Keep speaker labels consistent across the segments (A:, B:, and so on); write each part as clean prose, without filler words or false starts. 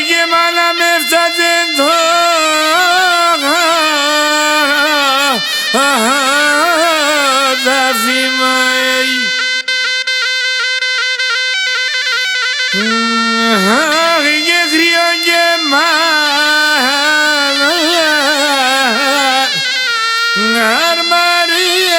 A: και μάνα με έφτασε το ταφήμα. Και κρύο και μάνα αρμαρίες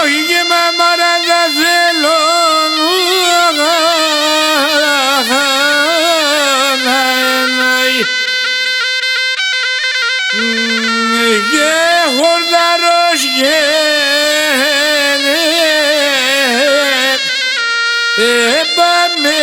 A: όχι και μαμάρα θα θέλω να εννοεί και χορταρός και πάμε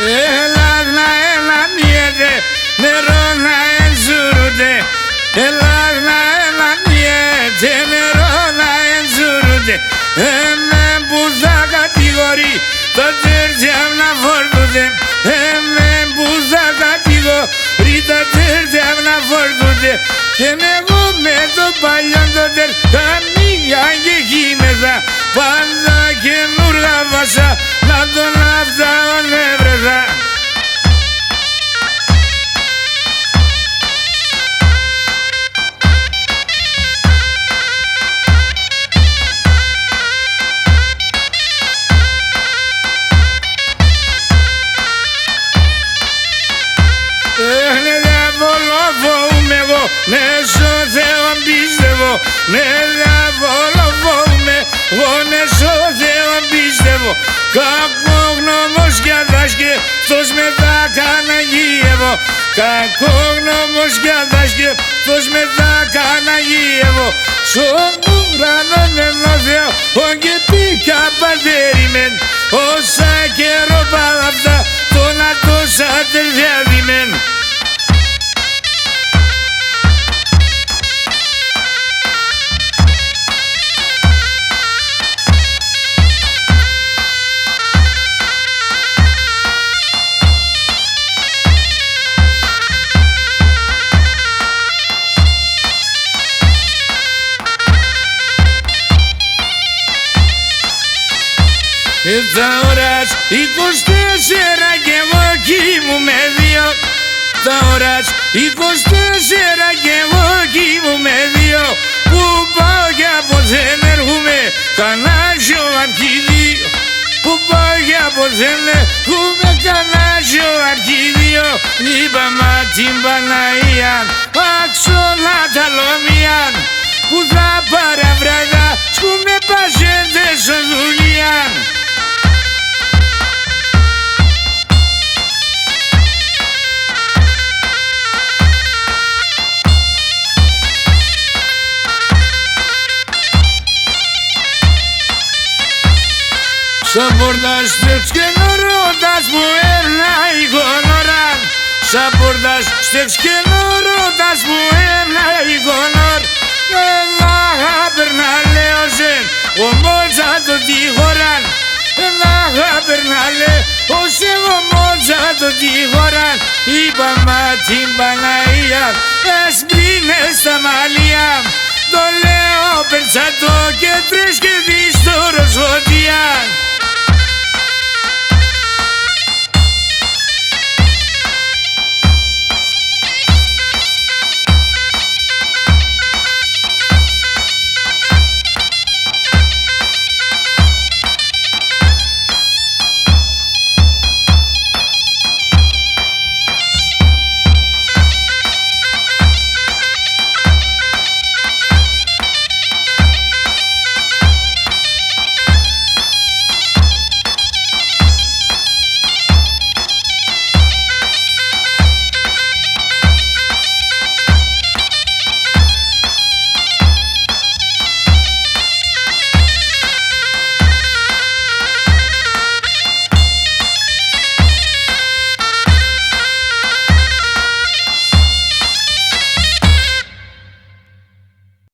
A: Ελλάς να ελανιέται, νερό να ενζουρούνται. Ελλάς να ελανιέται, νερό να ενζουρούνται. Εμέ που θα κατηγορεί, το τέρτια να φορτούνται. Εμέ που θα κατηγορεί, το τέρτια να φορτούνται. Και εγώ με το παλιό το καμία και εκεί μέσα πάντα καινούργα βάσα να τον αυτάων έβρεζα. Ναι διαβόλο φοβούμαι εγώ, ναι στο Θεό πίστευω. Ναι διαβόλο φοβούμαι εγώ, ναι στο Θεό πίστευω. Κακόγνωμος κι αδάσκεπτος μετά καναγίευω. Κακόγνωμος κι αδάσκεπτος μετά καναγίευω. Στον ουρανόν ενώ Θεό και πήκα πατέρι μεν. Όσα καιρό πάνω αυτά τον ατόσα αδελφιά διμέν. Τα ώρας 24 κι εγώ κοιμούμαι δύο. Τα ώρας 24 κι εγώ κοιμούμαι δύο. Που πάω κι από δεν έρχομαι κανάσιο αρχίδιο. Που πάω κι από δεν έρχομαι κανάσιο αρχίδιο. Είπα μα την Παναγίαν άξονα τα λομίαν. Που θα παραβραδά σκούμε πασέντες στο δουλειάν. Σαν πόρτας στεξ και νορώτας που έρναει γονοράν. Σαν πόρτας στεξ και νορώτας που έρναει γονορ. Έλα περνά λέω ζεν, ο Μότσα το τυχωράν. Έλα περνά λέω ζεν, ο Μότσα το τυχωράν. Είπα μα την Παναγία, έσπρινε στα μαλλιά. Το λέω περσατό και τρεις και δεις το ροσφωτιάν.